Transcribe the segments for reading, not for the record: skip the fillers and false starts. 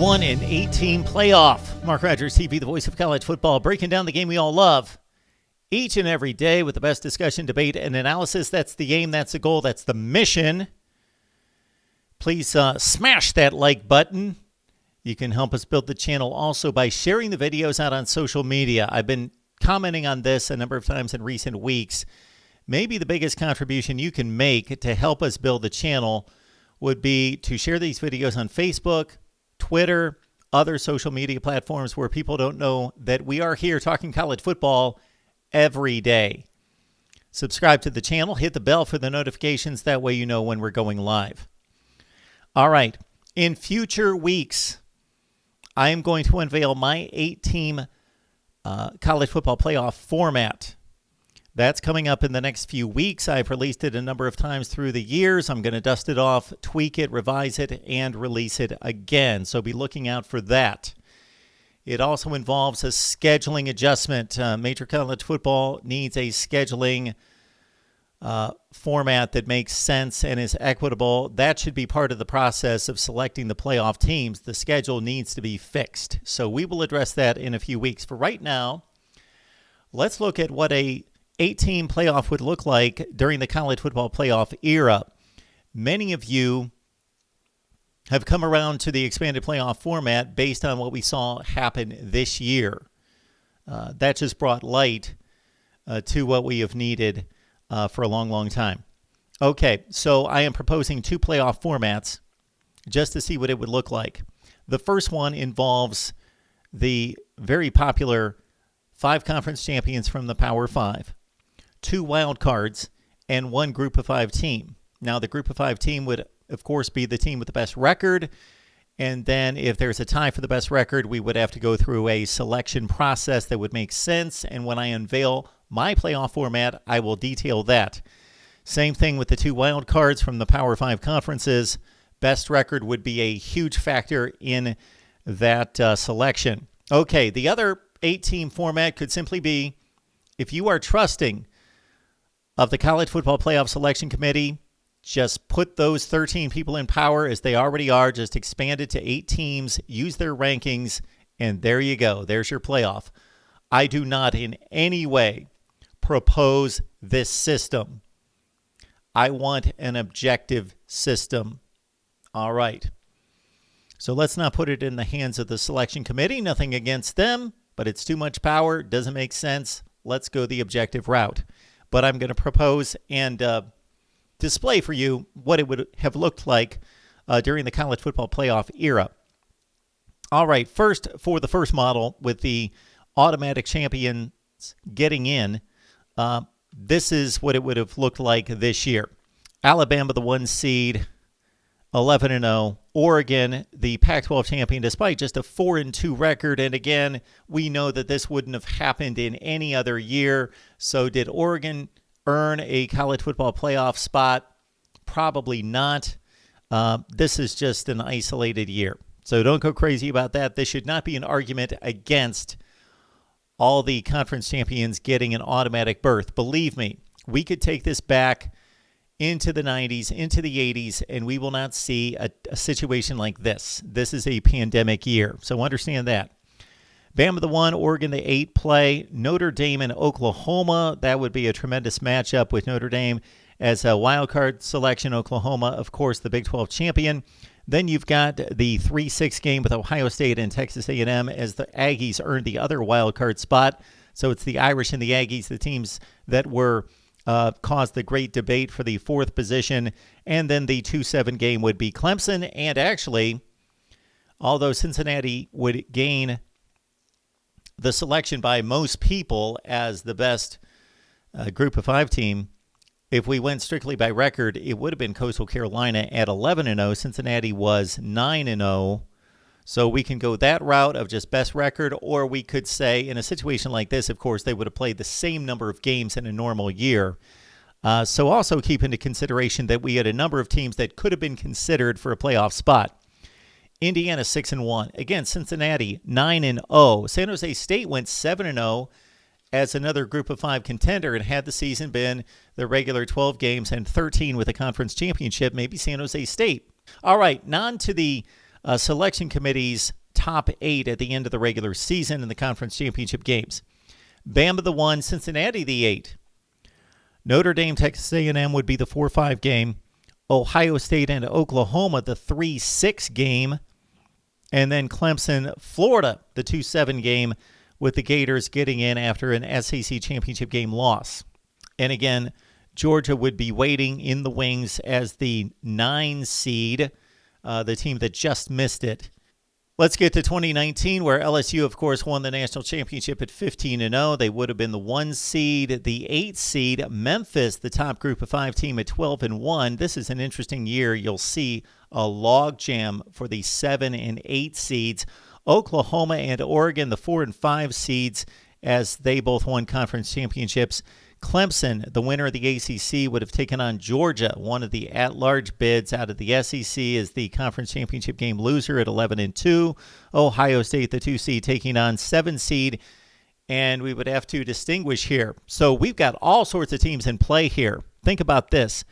1-18 playoff. MarkRogersTV, the voice of college football, breaking down the game we all love each and every day with the best discussion, debate, and analysis. That's the aim, that's the goal, that's the mission. Please smash that like button. You can help us build the channel also by sharing the videos out on social media. I've been commenting on this a number of times in recent weeks. Maybe the biggest contribution you can make to help us build the channel would be to share these videos on Facebook, Twitter, other social media platforms where people don't know that we are here talking college football every day. Subscribe to the channel, hit the bell for the notifications. That way you know when we're going live. All right. In future weeks, I am going to unveil my 8-team college football playoff format. That's coming up in the next few weeks. I've released it a number of times through the years. I'm going to dust it off, tweak it, revise it, and release it again. So be looking out for that. It also involves a scheduling adjustment. Major college football needs a scheduling format that makes sense and is equitable. That should be part of the process of selecting the playoff teams. The schedule needs to be fixed. So we will address that in a few weeks. For right now, let's look at what a 8-team playoff would look like during the college football playoff era. Many of you have come around to the expanded playoff format based on what we saw happen this year. That just brought light to what we have needed for a long, long time. Okay, so I am proposing 2 playoff formats just to see what it would look like. The first one involves the very popular 5 conference champions from the Power 5. 2 wild cards, and 1 group of 5 team. Now, the group of 5 team would, of course, be the team with the best record. And then if there's a tie for the best record, we would have to go through a selection process that would make sense. And when I unveil my playoff format, I will detail that. Same thing with the 2 wild cards from the Power 5 conferences. Best record would be a huge factor in that selection. Okay, the other 8-team format could simply be, if you are trusting of the College Football Playoff Selection Committee, just put those 13 people in power as they already are. Just expand it to 8 teams, use their rankings, and there you go. There's your playoff. I do not in any way propose this system. I want an objective system. All right. So let's not put it in the hands of the selection committee. Nothing against them, but it's too much power. Doesn't make sense. Let's go the objective route. But I'm going to propose and display for you what it would have looked like during the college football playoff era. All right, first, for the first model with the automatic champions getting in, this is what it would have looked like this year. Alabama, the 1 seed, 11-0. Oregon, the Pac-12 champion, despite just a 4-2 record. And again, we know that this wouldn't have happened in any other year. So did Oregon earn a college football playoff spot? Probably not. This is just an isolated year. So don't go crazy about that. This should not be an argument against all the conference champions getting an automatic berth. Believe me, we could take this back into the 90s, into the 80s, and we will not see a situation like this. This is a pandemic year, so understand that. Bama the 1, Oregon the 8 play. Notre Dame and Oklahoma. That would be a tremendous matchup with Notre Dame as a wild card selection. Oklahoma, of course, the Big 12 champion. Then you've got the 3-6 game with Ohio State and Texas A&M as the Aggies earned the other wild card spot. So it's the Irish and the Aggies, the teams that were caused the great debate for the 4th position. And then the 2-7 game would be Clemson. And actually, although Cincinnati would gain the selection by most people as the best group of 5 team, if we went strictly by record, it would have been Coastal Carolina at 11-0. Cincinnati was 9-0. So we can go that route of just best record, or we could say in a situation like this, of course, they would have played the same number of games in a normal year. So also keep into consideration that we had a number of teams that could have been considered for a playoff spot. Indiana 6-1. Again, Cincinnati 9-0. San Jose State went 7-0 as another group of 5 contender, and had the season been the regular 12 games and 13 with a conference championship, maybe San Jose State. All right, on to the selection committee's top 8 at the end of the regular season in the conference championship games. Bama the 1, Cincinnati the 8. Notre Dame, Texas A&M would be the 4-5 game. Ohio State and Oklahoma the 3-6 game. And then Clemson, Florida, the 2-7 game, with the Gators getting in after an SEC championship game loss. And again, Georgia would be waiting in the wings as the 9 seed, the team that just missed it. Let's get to 2019, where LSU, of course, won the national championship at 15-0. They would have been the 1 seed, the 8 seed. Memphis, the top group of 5 team, at 12-1. This is an interesting year. You'll see a logjam for the 7 and 8 seeds. Oklahoma and Oregon, the 4 and 5 seeds, as they both won conference championships. Clemson, the winner of the ACC, would have taken on Georgia, one of the at-large bids out of the SEC, as the conference championship game loser at 11-2. Ohio State, the 2 seed, taking on 7 seed. And we would have to distinguish here. So we've got all sorts of teams in play here. Think about this.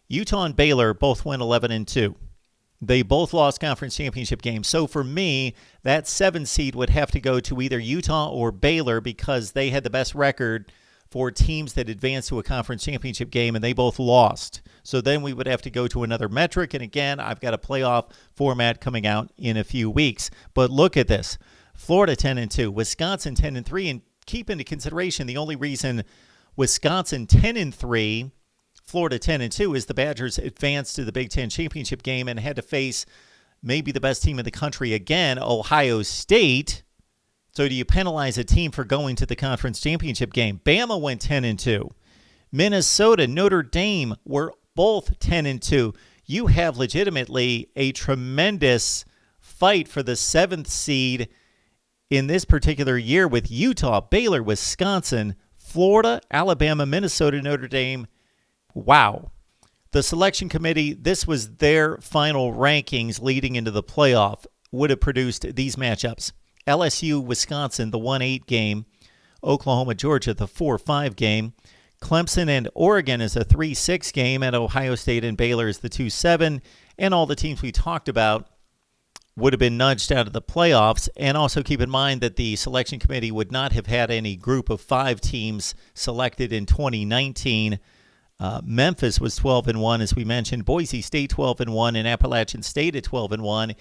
Utah and Baylor both went 11-2. They both lost conference championship games. So for me, that 7 seed would have to go to either Utah or Baylor because they had the best record for teams that advanced to a conference championship game, and they both lost. So then we would have to go to another metric, and again, I've got a playoff format coming out in a few weeks. But look at this. Florida 10-2, Wisconsin 10-3, and keep into consideration the only reason Wisconsin 10-3, Florida 10-2 is the Badgers advanced to the Big Ten championship game and had to face maybe the best team in the country again, Ohio State. So do you penalize a team for going to the conference championship game? Bama went 10-2. Minnesota, Notre Dame were both 10-2. You have legitimately a tremendous fight for the 7th seed in this particular year with Utah, Baylor, Wisconsin, Florida, Alabama, Minnesota, Notre Dame. Wow. The selection committee, this was their final rankings leading into the playoff, would have produced these matchups. LSU, Wisconsin, the 1-8 game. Oklahoma, Georgia, the 4-5 game. Clemson and Oregon is a 3-6 game, and Ohio State and Baylor is the 2-7. And all the teams we talked about would have been nudged out of the playoffs. And also keep in mind that the selection committee would not have had any group of 5 teams selected in 2019. Memphis was 12-1, as we mentioned. Boise State 12-1, and Appalachian State at 12-1.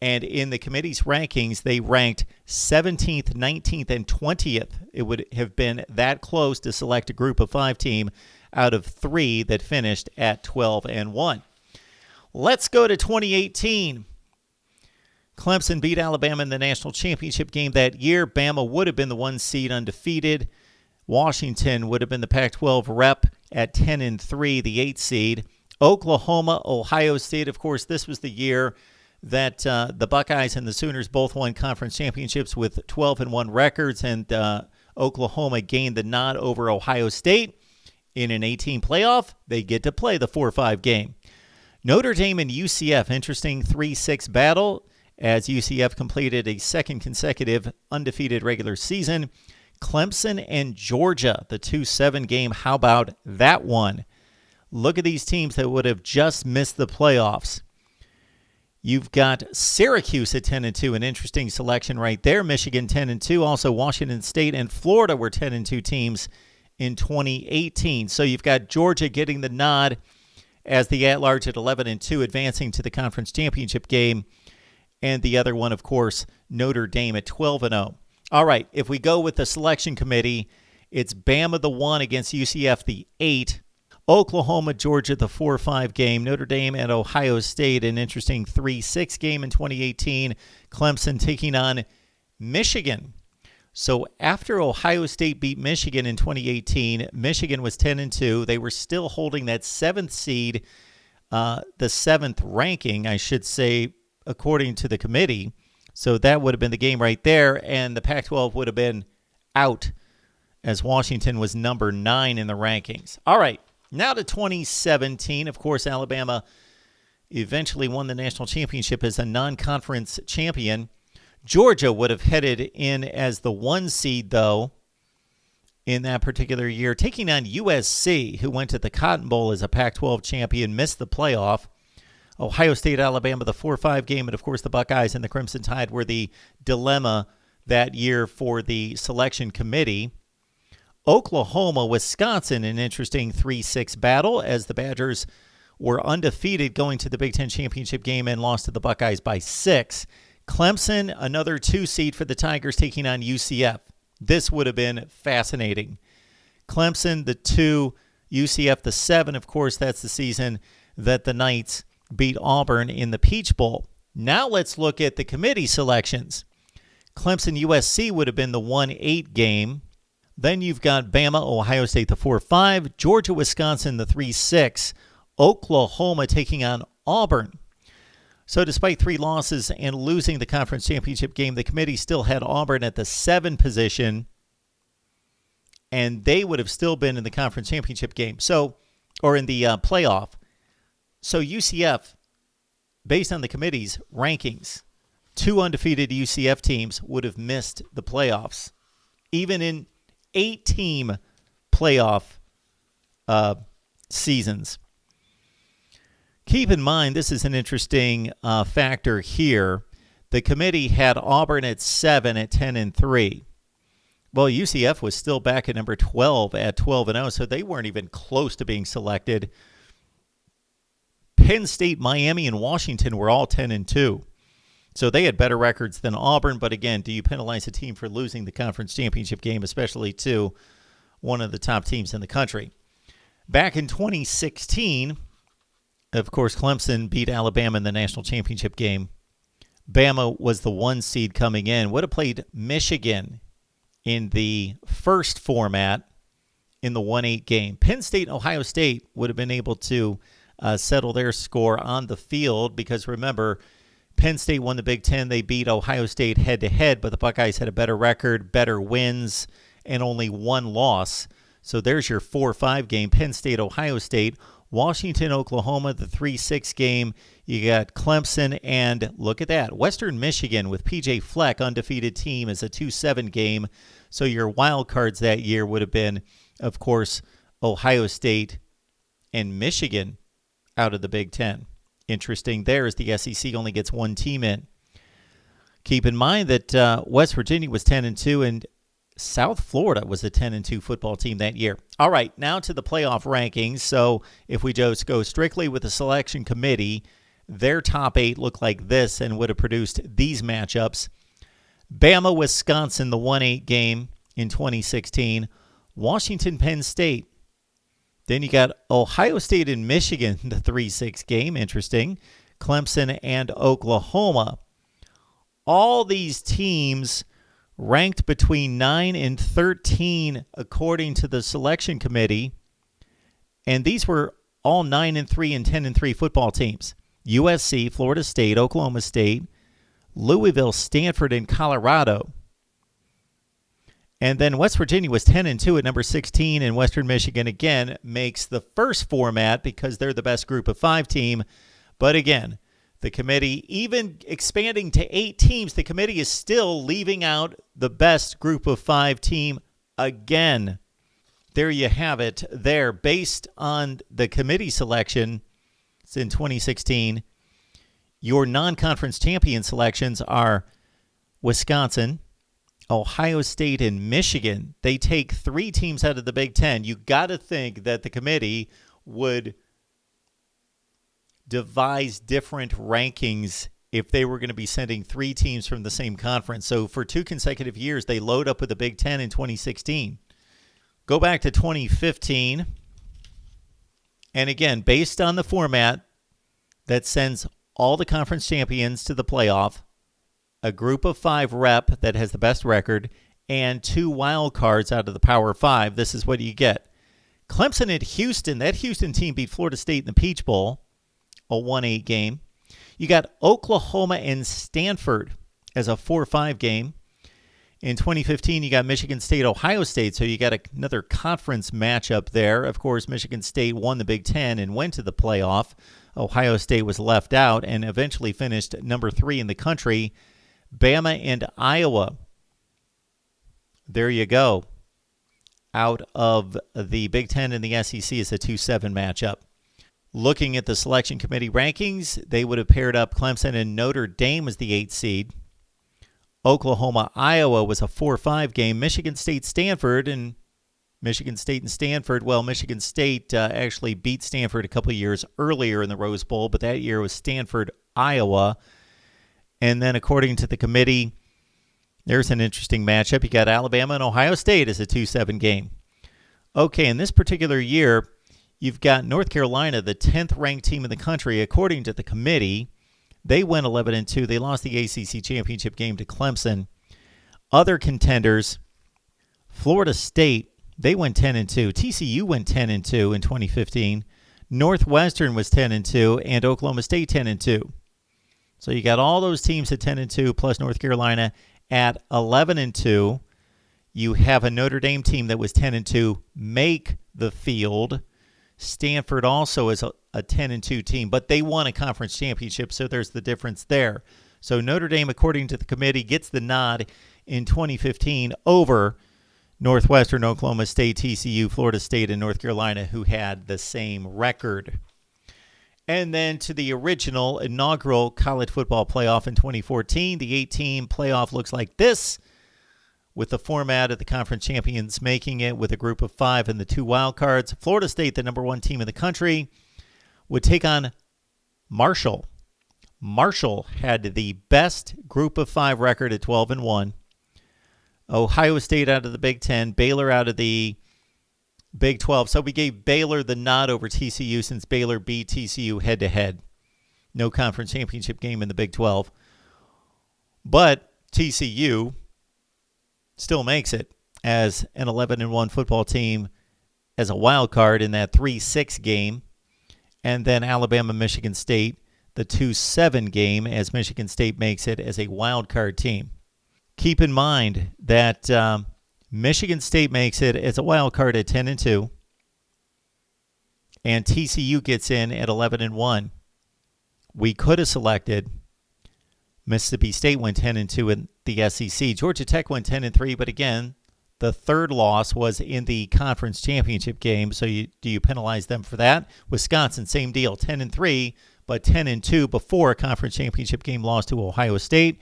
And in the committee's rankings, they ranked 17th, 19th, and 20th. It would have been that close to select a group of 5 team out of 3 that finished at 12-1. Let's go to 2018. Clemson beat Alabama in the national championship game that year. Bama would have been the 1 seed undefeated. Washington would have been the Pac-12 rep at 10-3, the 8 seed. Oklahoma, Ohio State, of course, this was the year that the Buckeyes and the Sooners both won conference championships with 12-1 records, and Oklahoma gained the nod over Ohio State. In an 18 playoff, they get to play the 4-5 game. Notre Dame and UCF, interesting 3-6 battle as UCF completed a second consecutive undefeated regular season. Clemson and Georgia, the 2-7 game. How about that one? Look at these teams that would have just missed the playoffs. You've got Syracuse at 10-2, an interesting selection right there. Michigan 10-2, also Washington State and Florida were 10-2 teams in 2018. So you've got Georgia getting the nod as the at-large at 11-2, advancing to the conference championship game. And the other one, of course, Notre Dame at 12-0. All right, if we go with the selection committee, it's Bama the 1 against UCF the 8. Oklahoma, Georgia, the 4-5 game. Notre Dame and Ohio State, an interesting 3-6 game in 2018. Clemson taking on Michigan. So after Ohio State beat Michigan in 2018, Michigan was 10-2. They were still holding that 7th seed, the 7th ranking, I should say, according to the committee. So that would have been the game right there, and the Pac-12 would have been out as Washington was number 9 in the rankings. All right. Now to 2017. Of course, Alabama eventually won the national championship as a non-conference champion. Georgia would have headed in as the 1 seed, though, in that particular year, taking on USC, who went to the Cotton Bowl as a Pac-12 champion, missed the playoff. Ohio State, Alabama, the 4-5 game, and of course the Buckeyes and the Crimson Tide were the dilemma that year for the selection committee. Oklahoma, Wisconsin, an interesting 3-6 battle as the Badgers were undefeated going to the Big Ten championship game and lost to the Buckeyes by 6. Clemson, another 2 seed for the Tigers, taking on UCF. This would have been fascinating. Clemson, the 2, UCF, the 7. Of course, that's the season that the Knights beat Auburn in the Peach Bowl. Now let's look at the committee selections. Clemson, USC would have been the 1-8 game. Then you've got Bama, Ohio State, the 4-5. Georgia, Wisconsin, the 3-6. Oklahoma taking on Auburn. So despite 3 losses and losing the conference championship game, the committee still had Auburn at the 7 position, and they would have still been in the conference championship game, or in the playoff. So UCF, based on the committee's rankings, 2 undefeated UCF teams would have missed the playoffs, even in 8-team playoff seasons. Keep in mind, this is an interesting factor here. The committee had Auburn at 7 at 10-3. Well, UCF was still back at number 12 at 12-0, so they weren't even close to being selected. Penn State, Miami, and Washington were all 10-2. So they had better records than Auburn, but again, do you penalize a team for losing the conference championship game, especially to one of the top teams in the country? Back in 2016, of course, Clemson beat Alabama in the national championship game. Bama was the 1 seed coming in. Would have played Michigan in the first format in the 1-8 game. Penn State and Ohio State would have been able to settle their score on the field because, remember, Penn State won the Big Ten. They beat Ohio State head-to-head, but the Buckeyes had a better record, better wins, and only 1 loss. So there's your 4-5 game, Penn State, Ohio State. Washington, Oklahoma, the 3-6 game. You got Clemson, and look at that, Western Michigan with P.J. Fleck, undefeated team, is a 2-7 game. So your wild cards that year would have been, of course, Ohio State and Michigan out of the Big Ten. Interesting there is the SEC only gets 1 team in. Keep in mind that West Virginia was 10-2, and South Florida was a 10-2 football team that year. All right, now to the playoff rankings. So if we just go strictly with the selection committee, their top 8 look like this and would have produced these matchups. Bama, Wisconsin, the 1-8 game in 2016. Washington, Penn State. Then you got Ohio State and Michigan, the 3-6 game. Interesting. Clemson and Oklahoma. All these teams ranked between 9 and 13 according to the selection committee. And these were all 9-3 and 10-3 football teams. USC, Florida State, Oklahoma State, Louisville, Stanford, and Colorado. And then West Virginia was 10-2 at number 16, and Western Michigan, again, makes the first format because they're the best group of 5 team. But again, the committee, even expanding to 8 teams, the committee is still leaving out the best group of 5 team again. There you have it there. Based on the committee selection in 2016, your non-conference champion selections are Wisconsin, Ohio State, and Michigan. They take 3 teams out of the Big Ten. You got to think that the committee would devise different rankings if they were going to be sending 3 teams from the same conference. So for 2 consecutive years, they load up with the Big Ten in 2016. Go back to 2015. And again, based on the format that sends all the conference champions to the playoff, a group of 5 rep that has the best record, and 2 wild cards out of the Power 5, this is what you get. Clemson at Houston. That Houston team beat Florida State in the Peach Bowl, a 1-8 game. You got Oklahoma and Stanford as a 4-5 game. In 2015, you got Michigan State, Ohio State, so you got another conference matchup there. Of course, Michigan State won the Big Ten and went to the playoff. Ohio State was left out and eventually finished number 3 in the country. Bama and Iowa. There you go. Out of the Big Ten and the SEC is a 2-7 matchup. Looking at the selection committee rankings, they would have paired up Clemson and Notre Dame as the 8th seed. Oklahoma, Iowa was a 4-5 game. Michigan State, Stanford, and Michigan State and Stanford. Well, Michigan State actually beat Stanford a couple of years earlier in the Rose Bowl, but that year was Stanford, Iowa. And then according to the committee, there's an interesting matchup. You got Alabama and Ohio State as a 2-7 game. Okay, in this particular year, you've got North Carolina, the 10th ranked team in the country, according to the committee. They went 11-2. They lost the ACC championship game to Clemson. Other contenders, Florida State, they went 10-2. TCU went 10-2 in 2015. Northwestern was 10-2, and Oklahoma State 10-2. So you got all those teams at 10-2, plus North Carolina at 11-2. You have a Notre Dame team that was 10-2 make the field. Stanford also is a 10-2 team, but they won a conference championship, so there's the difference there. So Notre Dame, according to the committee, gets the nod in 2015 over Northwestern, Oklahoma State, TCU, Florida State, and North Carolina, who had the same record. And then to the original inaugural college football playoff in 2014, the 8-team playoff looks like this, with the format of the conference champions making it with a group of 5 and the 2 wild cards. Florida State, the number 1 team in the country, would take on Marshall. Marshall had the best group of 5 record at 12-1. Ohio State out of the Big Ten, Baylor out of the Big 12. So we gave Baylor the nod over TCU since Baylor beat TCU head-to-head. No conference championship game in the Big 12. But TCU still makes it as an 11-1 football team as a wild card in that 3-6 game. And then Alabama, Michigan State, the 2-7 game, as Michigan State makes it as a wild card team. Keep in mind that Michigan State makes it as a wild card at 10-2, and TCU gets in at 11-1. We could have selected Mississippi State went 10-2 in the SEC. Georgia Tech went 10-3, but again, the third loss was in the conference championship game. So do you penalize them for that? Wisconsin, same deal, 10-3, but 10-2 before a conference championship game loss to Ohio State.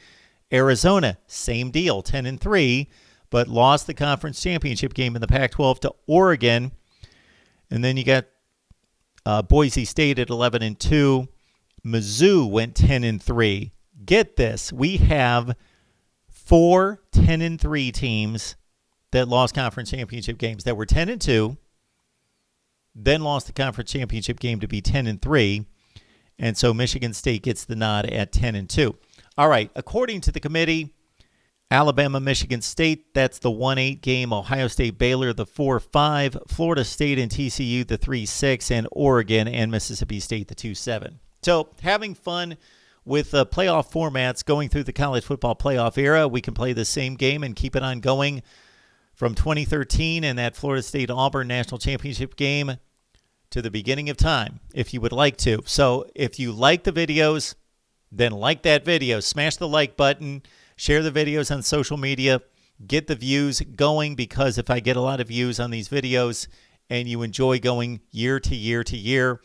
Arizona, same deal, 10-3, but lost the conference championship game in the Pac-12 to Oregon. And then you got Boise State at 11-2. Mizzou went 10-3. Get this, we have 4 10-3 teams that lost conference championship games that were 10-2, then lost the conference championship game to be 10-3, and so Michigan State gets the nod at 10-2. All right, according to the committee, Alabama, Michigan State, that's the 1-8 game. Ohio State, Baylor, the 4-5. Florida State and TCU, the 3-6. And Oregon and Mississippi State, the 2-7. So having fun with playoff formats going through the college football playoff era. We can play the same game and keep it on going from 2013 and that Florida State-Auburn national championship game to the beginning of time, if you would like to. So if you like the videos, then like that video. Smash the like button. Share the videos on social media. Get the views going, because if I get a lot of views on these videos and you enjoy going year to year to year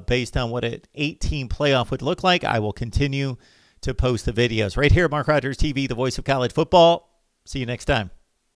based on what an 8-team playoff would look like, I will continue to post the videos right here at Mark Rogers TV, the voice of college football. See you next time.